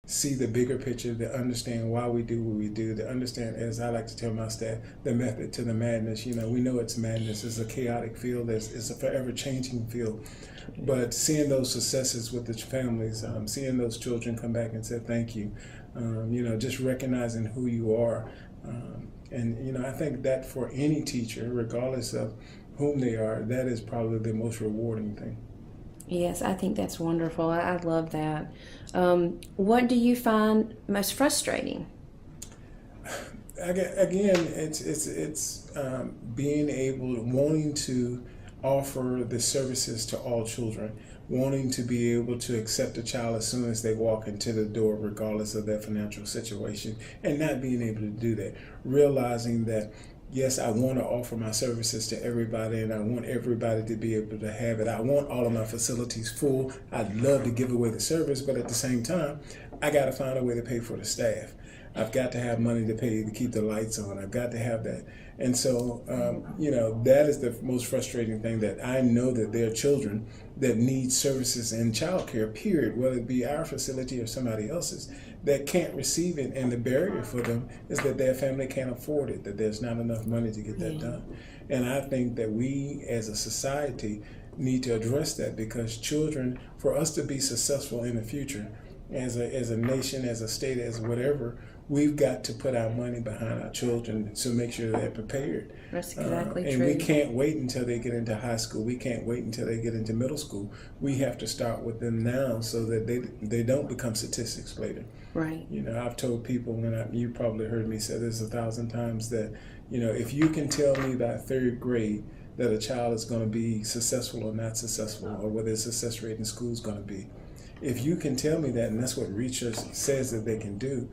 see the bigger picture, to understand why we do what we do, to understand, as I like to tell my staff, the method to the madness. You know, we know it's madness. It's a chaotic field. It's a forever changing field. But seeing those successes with the families, seeing those children come back and say thank you, you know, just recognizing who you are. And, you know, I think that for any teacher, regardless of whom they are, that is probably the most rewarding thing. Yes, I think that's wonderful. I love that. What do you find most frustrating? Again, it's being able, wanting to offer the services to all children, wanting to be able to accept a child as soon as they walk into the door, regardless of their financial situation, and not being able to do that. Realizing that, yes, I want to offer my services to everybody, and I want everybody to be able to have it. I want all of my facilities full. I'd love to give away the service, but at the same time, I got to find a way to pay for the staff. I've got to have money to pay to keep the lights on. I've got to have that. And so, you know, that is the most frustrating thing, that I know that there are children that need services in childcare, period, whether it be our facility or somebody else's, that can't receive it. And the barrier for them is that their family can't afford it, that there's not enough money to get that done. And I think that we as a society need to address that, because children, for us to be successful in the future, as a nation, as a state, as whatever, we've got to put our money behind our children to make sure they're prepared. That's exactly and true. we can't wait until they get into high school. We can't wait until they get into middle school. We have to start with them now so that they don't become statistics later. Right. You know, I've told people, and you probably heard me say this 1,000 times, that, you know, if you can tell me by third grade that a child is going to be successful or not successful, or whether their success rate in school is going to be, if you can tell me that, and that's what research says that they can do,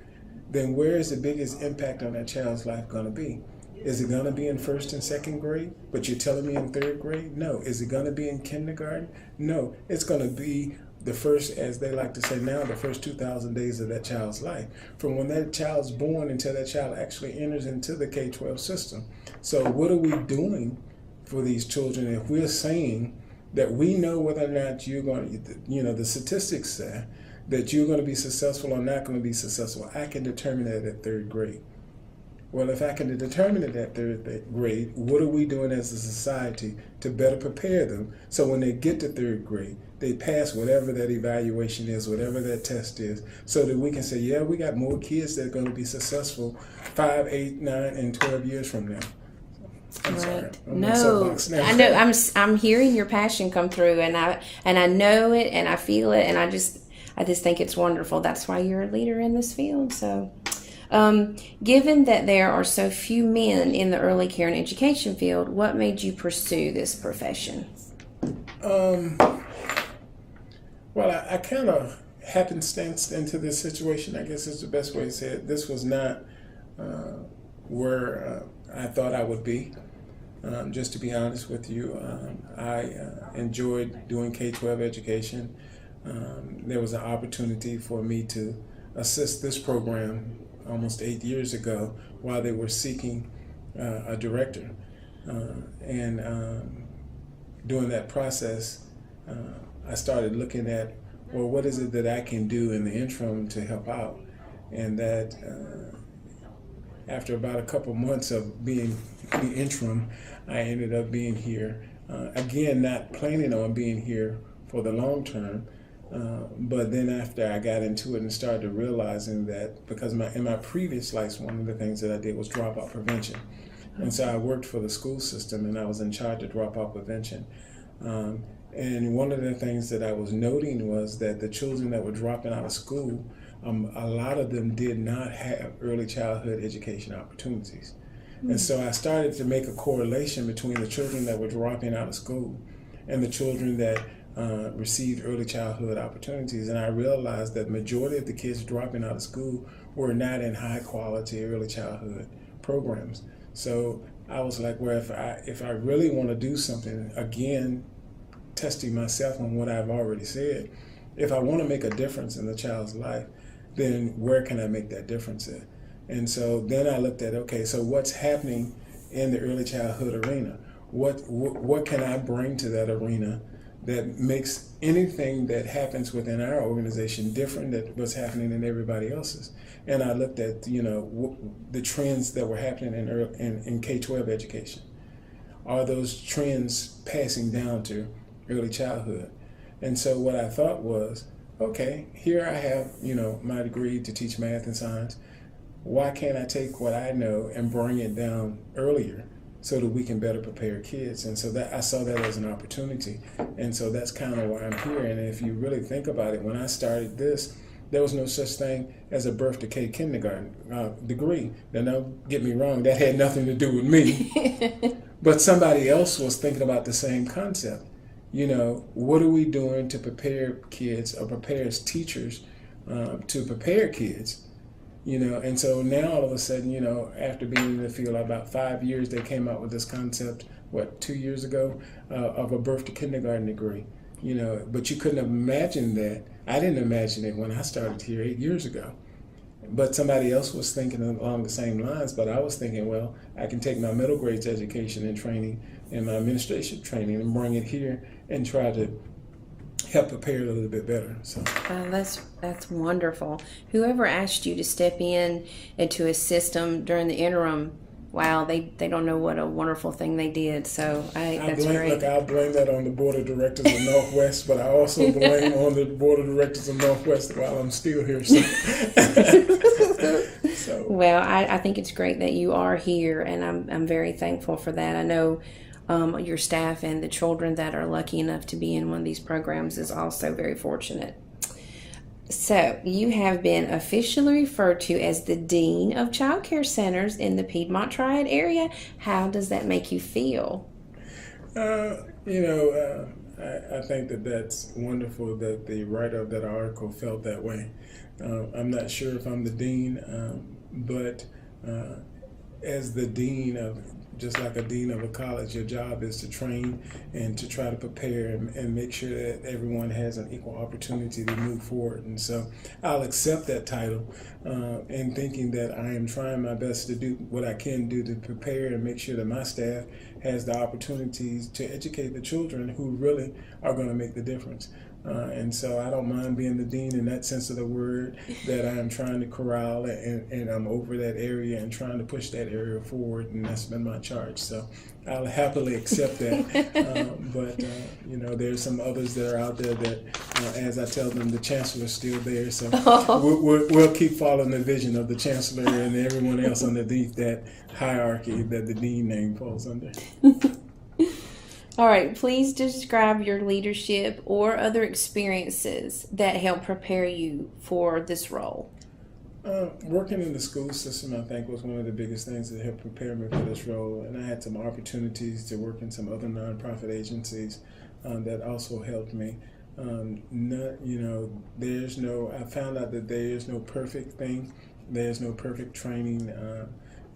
then where is the biggest impact on that child's life going to be? Is it going to be in first and second grade, but you're telling me in third grade? No. Is it going to be in kindergarten? No. It's going to be the first, as they like to say now, the first 2,000 days of that child's life, from when that child's born until that child actually enters into the K-12 system. So what are we doing for these children if we're saying that we know whether or not you're going to, you know, the statistics say that you're going to be successful or not going to be successful? I can determine that at third grade. Well, if I can determine it at third grade, what are we doing as a society to better prepare them so when they get to third grade, they pass whatever that evaluation is, whatever that test is, so that we can say, yeah, we got more kids that are going to be successful 5, 8, 9, and 12 years from now. I'm sorry. No, I know. I'm hearing your passion come through, and I know it, and I feel it, and I just think it's wonderful. That's why you're a leader in this field. So, given that there are so few men in the early care and education field, what made you pursue this profession? Well, I kind of happenstanced into this situation, I guess is the best way to say it. This was not where I thought I would be. Just to be honest with you, I enjoyed doing K-12 education. There was an opportunity for me to assist this program almost 8 years ago while they were seeking a director. And during that process, I started looking at, well, what is it that I can do in the interim to help out? And that after about a couple months of being the interim, I ended up being here. Again, not planning on being here for the long term, but then after I got into it and started realizing that, because in my previous life, one of the things that I did was dropout prevention. And so I worked for the school system, and I was in charge of dropout prevention. And one of the things that I was noting was that the children that were dropping out of school, a lot of them did not have early childhood education opportunities. And so I started to make a correlation between the children that were dropping out of school and the children that received early childhood opportunities. And I realized that the majority of the kids dropping out of school were not in high quality early childhood programs. So I was like, well, if I really want to do something, again, testing myself on what I've already said, if I want to make a difference in the child's life, then where can I make that difference in? And so then I looked at, okay, so what's happening in the early childhood arena? What can I bring to that arena that makes anything that happens within our organization different than what's happening in everybody else's. And I looked at, the trends that were happening in K-12 education. Are those trends passing down to early childhood? And so what I thought was, okay, here I have, my degree to teach math and science. Why can't I take what I know and bring it down earlier so that we can better prepare kids? And so that I saw that as an opportunity. And so that's kind of why I'm here. And if you really think about it, when I started this, there was no such thing as a birth to K kindergarten degree. Now, don't get me wrong, that had nothing to do with me. But somebody else was thinking about the same concept. What are we doing to prepare kids or prepare as teachers to prepare kids? And so now all of a sudden, after being in the field about 5 years, they came out with this concept, 2 years ago, of a birth to kindergarten degree. But you couldn't have imagined that. I didn't imagine it when I started here 8 years ago. But somebody else was thinking along the same lines, but I was thinking, well, I can take my middle grades education and training and my administration training and bring it here and try to help prepare it a little bit better. So that's wonderful. Whoever asked you to step into a system during the interim, wow, they don't know what a wonderful thing they did. So that's great. Look, I'll blame that on the board of directors of Northwest, but I also blame on the board of directors of Northwest while I'm still here. So. Well, I think it's great that you are here, and I'm very thankful for that. I know your staff and the children that are lucky enough to be in one of these programs is also very fortunate. So, you have been officially referred to as the Dean of Child Care Centers in the Piedmont Triad area. How does that make you feel? I think that's wonderful that the writer of that article felt that way. I'm not sure if I'm the dean, but as the dean of, just like a dean of a college, your job is to train and to try to prepare and make sure that everyone has an equal opportunity to move forward. And so I'll accept that title in thinking that I am trying my best to do what I can do to prepare and make sure that my staff has the opportunities to educate the children who really are going to make the difference. And so I don't mind being the dean in that sense of the word, that I am trying to corral and I'm over that area and trying to push that area forward, and that's been my charge. So I'll happily accept that. But there's some others that are out there that, as I tell them, the chancellor's still there. So we'll keep following the vision of the chancellor and everyone else underneath that hierarchy that the dean name falls under. All right, please describe your leadership or other experiences that help prepare you for this role. Working in the school system, I think, was one of the biggest things that helped prepare me for this role. And I had some opportunities to work in some other nonprofit agencies that also helped me. I found out that there is no perfect thing. There's no perfect training.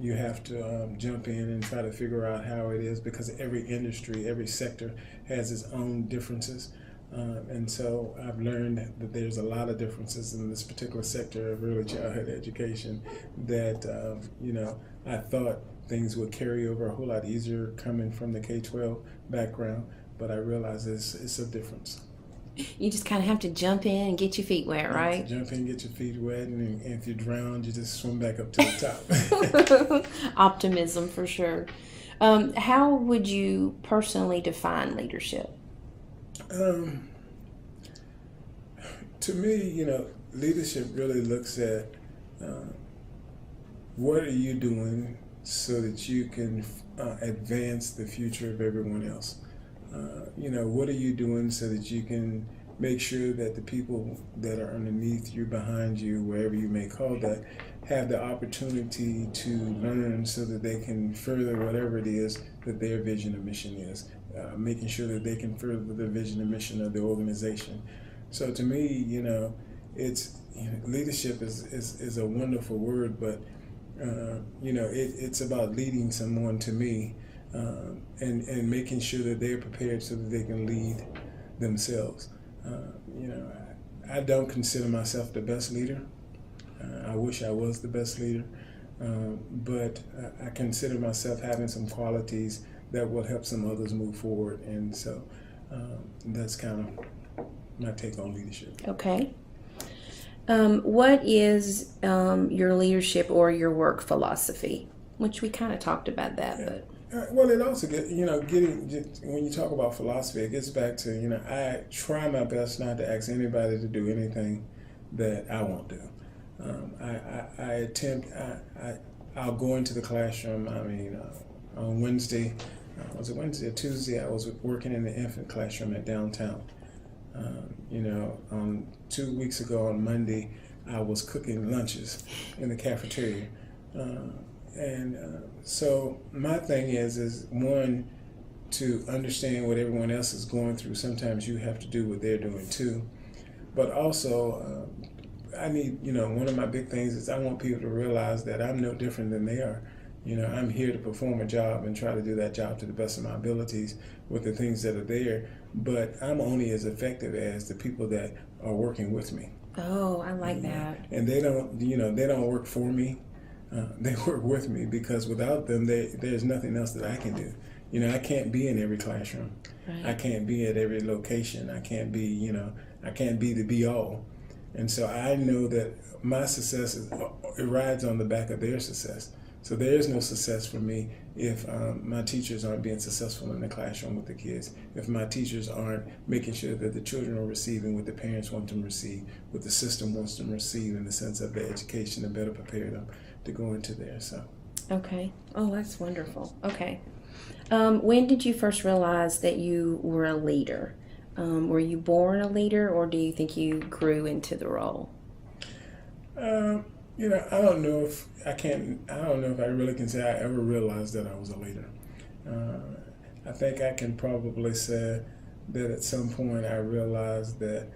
You have to jump in and try to figure out how it is, because every industry, every sector has its own differences. And so I've learned that there's a lot of differences in this particular sector of early childhood education that, I thought things would carry over a whole lot easier coming from the K-12 background, but I realize it's a difference. You just kind of have to jump in and get your feet wet, right? Jump in, get your feet wet, and if you drown, you just swim back up to the top. Optimism for sure. How would you personally define leadership? To me, leadership really looks at what are you doing so that you can advance the future of everyone else. What are you doing so that you can make sure that the people that are underneath you, behind you, wherever you may call that, have the opportunity to learn so that they can further whatever it is that their vision and mission is, making sure that they can further the vision and mission of the organization. So to me, it's leadership is a wonderful word, but it's about leading someone, to me, and making sure that they're prepared so that they can lead themselves. I don't consider myself the best leader. I wish I was the best leader, but I consider myself having some qualities that will help some others move forward. And so That's kind of my take on leadership. Okay. What is your leadership or your work philosophy? Which we kind of talked about that, but Well, it also when you talk about philosophy, it gets back to I try my best not to ask anybody to do anything that I won't do. I'll go into the classroom. I mean, on Wednesday, was it Wednesday or Tuesday? I was working in the infant classroom at downtown. 2 weeks ago on Monday, I was cooking lunches in the cafeteria. So my thing is one, to understand what everyone else is going through. Sometimes you have to do what they're doing too. But also, I need, one of my big things is I want people to realize that I'm no different than they are. I'm here to perform a job and try to do that job to the best of my abilities with the things that are there. But I'm only as effective as the people that are working with me. Oh, I like that. And they don't work for me. They work with me, because without them, there's nothing else that I can do. I can't be in every classroom. Right. I can't be at every location. I can't be the be all. And so I know that my success it rides on the back of their success. So there is no success for me if my teachers aren't being successful in the classroom with the kids, if my teachers aren't making sure that the children are receiving what the parents want them to receive, what the system wants them to receive in the sense of the education, and better prepare them to go into there. So. Okay. Oh, that's wonderful. Okay. When did you first realize that you were a leader? Were you born a leader, or do you think you grew into the role? I don't know if I really can say I ever realized that I was a leader. I think I can probably say that at some point I realized that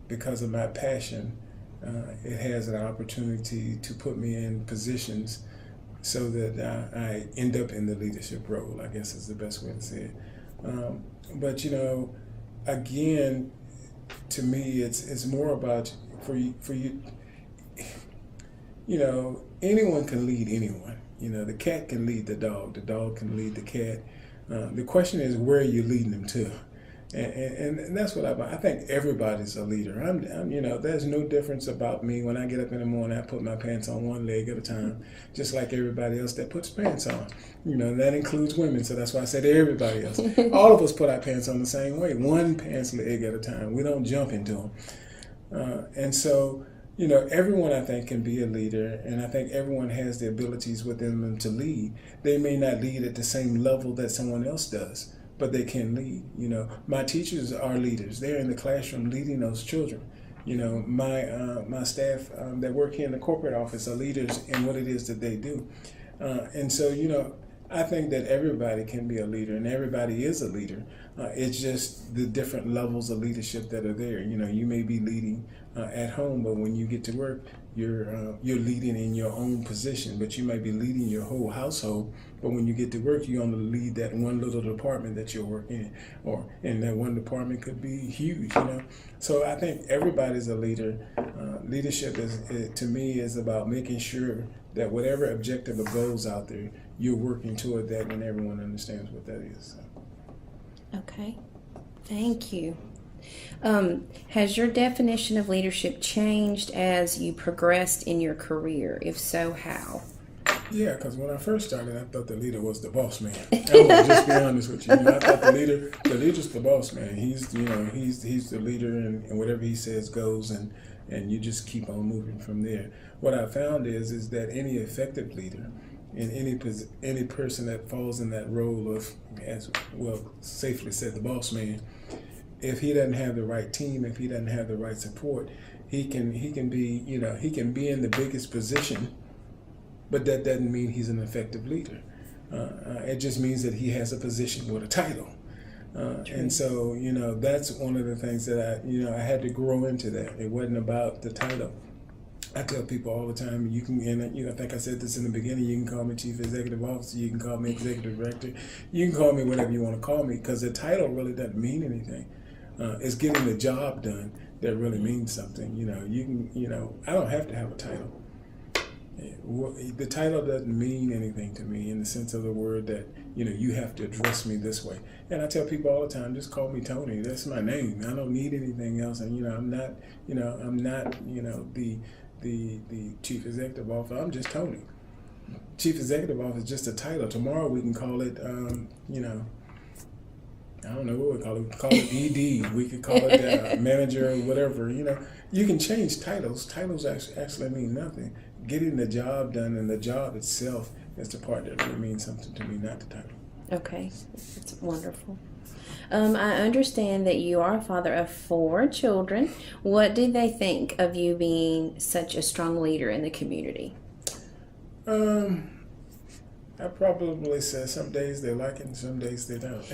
because of my passion, it has an opportunity to put me in positions so that I end up in the leadership role, I guess is the best way to say it. But again, to me, it's more about for you. Anyone can lead anyone. The cat can lead the dog can lead the cat. The question is, where are you leading them to? And that's what I think everybody's a leader. There's no difference about me. When I get up in the morning, I put my pants on one leg at a time, just like everybody else that puts pants on. That includes women, so that's why I said everybody else. All of us put our pants on the same way, one pants leg at a time. We don't jump into them. And so, everyone I think can be a leader, and I think everyone has the abilities within them to lead. They may not lead at the same level that someone else does, but they can lead. My teachers are leaders. They're in the classroom leading those children. My staff that work here in the corporate office are leaders in what it is that they do. And so, I think that everybody can be a leader, and everybody is a leader. It's just the different levels of leadership that are there. You may be leading at home, but when you get to work, you're leading in your own position. But you might be leading your whole household. But when you get to work, you only lead that one little department that you're working in, and that one department could be huge. So I think everybody's a leader. Leadership to me is about making sure that whatever objective or goals out there, you're working toward that, and everyone understands what that is. So. Okay, thank you. Has your definition of leadership changed as you progressed in your career? If so, how? Yeah, because when I first started, I thought the leader was the boss man. I'm gonna just be honest with you. I thought the leader's the boss man. He's the leader, and whatever he says goes, and you just keep on moving from there. What I found is that any effective leader, and any person that falls in that role of, as well safely said, the boss man, if he doesn't have the right team, if he doesn't have the right support, he can be in the biggest position, but that doesn't mean he's an effective leader. It just means that he has a position with a title. And so, that's one of the things that I had to grow into that. It wasn't about the title. I tell people all the time, I think I said this in the beginning, you can call me Chief Executive Officer, you can call me Executive Director, you can call me whatever you want to call me, because the title really doesn't mean anything. It's getting the job done that really means something. I don't have to have a title. The title doesn't mean anything to me in the sense of the word that, you have to address me this way. And I tell people all the time, just call me Tony. That's my name. I don't need anything else. And, I'm not the chief executive officer. I'm just Tony. Chief executive officer is just a title. Tomorrow we can call it, I don't know what we call it. We can call it ED. We could call it manager or whatever. You can change titles. Titles actually mean nothing. Getting the job done, and the job itself is the part that really means something to me, not the title. Okay, that's wonderful. I understand that you are a father of 4 children. What do they think of you being such a strong leader in the community? I probably say some days they like it and some days they don't.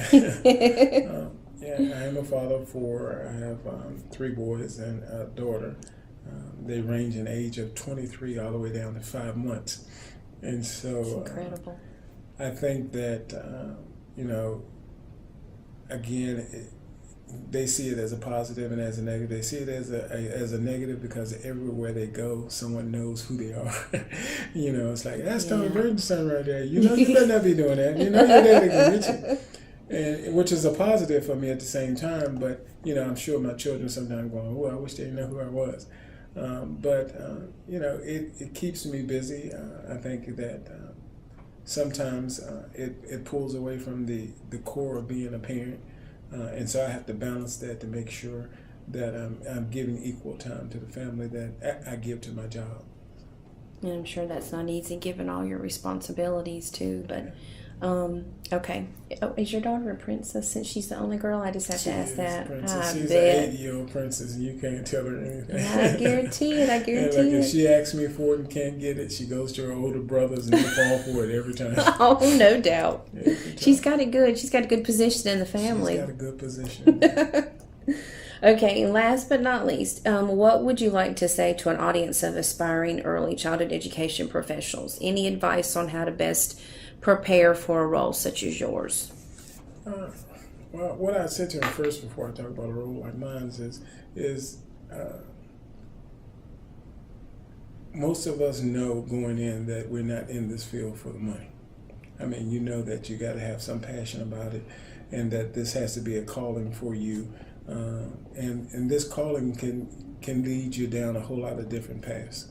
I am a father of 4. I have 3 boys and a daughter. They range in age of 23 all the way down to 5 months. And so that's incredible. I think that, again, they see it as a positive and as a negative. They see it as a negative because everywhere they go, someone knows who they are. It's like, that's Tony Burton's son right there. You better not be doing that. Your daddy can get you. And which is a positive for me at the same time. But, I'm sure my children sometimes going, oh, I wish they knew who I was. It keeps me busy. I think that sometimes it pulls away from the core of being a parent. And so I have to balance that to make sure that I'm giving equal time to the family that I give to my job. And I'm sure that's not easy given all your responsibilities too, but okay. Oh, is your daughter a princess since she's the only girl? I just have to ask that. She's an 8-year-old princess and you can't tell her anything. I guarantee it. If she asks me for it and can't get it, she goes to her older brothers and they fall for it every time. Oh, no doubt. She's got it good. She's got a good position in the family. She's got a good position. Okay, last but not least, what would you like to say to an audience of aspiring early childhood education professionals? Any advice on how to best prepare for a role such as yours? Well, what I said to him first before I talk about a role like mine is most of us know going in that we're not in this field for the money. I mean, that you got to have some passion about it and that this has to be a calling for you. And this calling can lead you down a whole lot of different paths.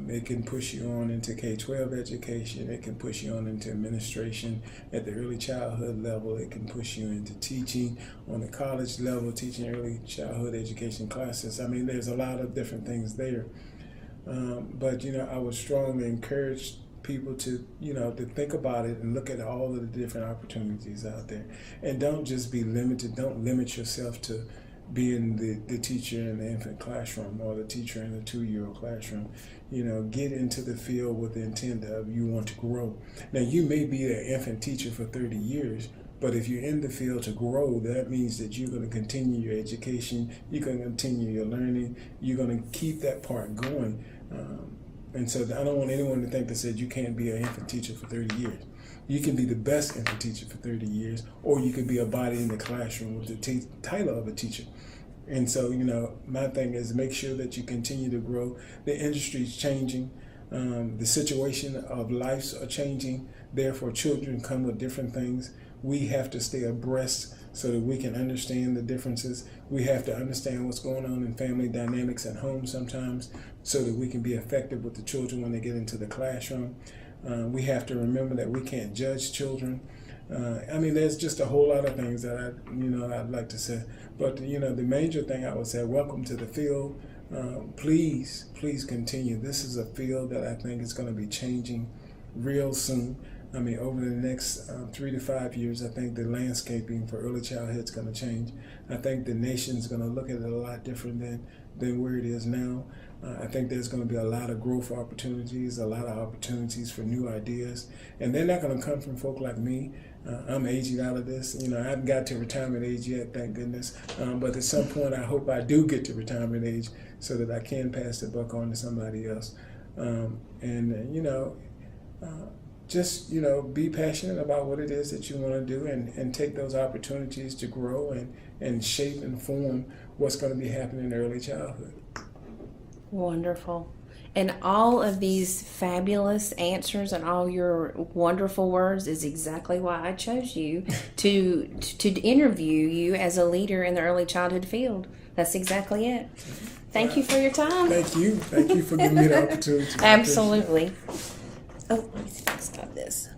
It can push you on into K-12 education. It can push you on into administration at the early childhood level. It can push you into teaching on the college level, teaching early childhood education classes. I mean, there's a lot of different things there. But I would strongly encourage people to, to think about it and look at all of the different opportunities out there. And don't just be limited. Don't limit yourself to being the teacher in the infant classroom or the teacher in the 2-year-old classroom. Get into the field with the intent of you want to grow. Now, you may be an infant teacher for 30 years, but if you're in the field to grow, that means that you're going to continue your education, you're going to continue your learning, you're going to keep that part going. And so I don't want anyone to think that said you can't be an infant teacher for 30 years. You can be the best infant teacher for 30 years, or you can be a body in the classroom with the title of a teacher. And so, my thing is make sure that you continue to grow. The industry is changing. The situation of lives are changing. Therefore, children come with different things. We have to stay abreast so that we can understand the differences. We have to understand what's going on in family dynamics at home sometimes so that we can be effective with the children when they get into the classroom. We have to remember that we can't judge children. There's just a whole lot of things that I'd like to say. But, the major thing I would say, welcome to the field. Please continue. This is a field that I think is going to be changing real soon. Over the next 3 to 5 years, I think the landscaping for early childhood is going to change. I think the nation's going to look at it a lot different than where it is now. I think there's going to be a lot of growth opportunities, a lot of opportunities for new ideas. And they're not going to come from folk like me. I'm aging out of this. I haven't got to retirement age yet, thank goodness. But at some point, I hope I do get to retirement age so that I can pass the buck on to somebody else. Just be passionate about what it is that you want to do and take those opportunities to grow and shape and form what's going to be happening in early childhood. Wonderful. And all of these fabulous answers and all your wonderful words is exactly why I chose you to interview you as a leader in the early childhood field. That's exactly it. Thank you for your time. Thank you for giving me the opportunity. Absolutely. Oh, let me see if I can stop this.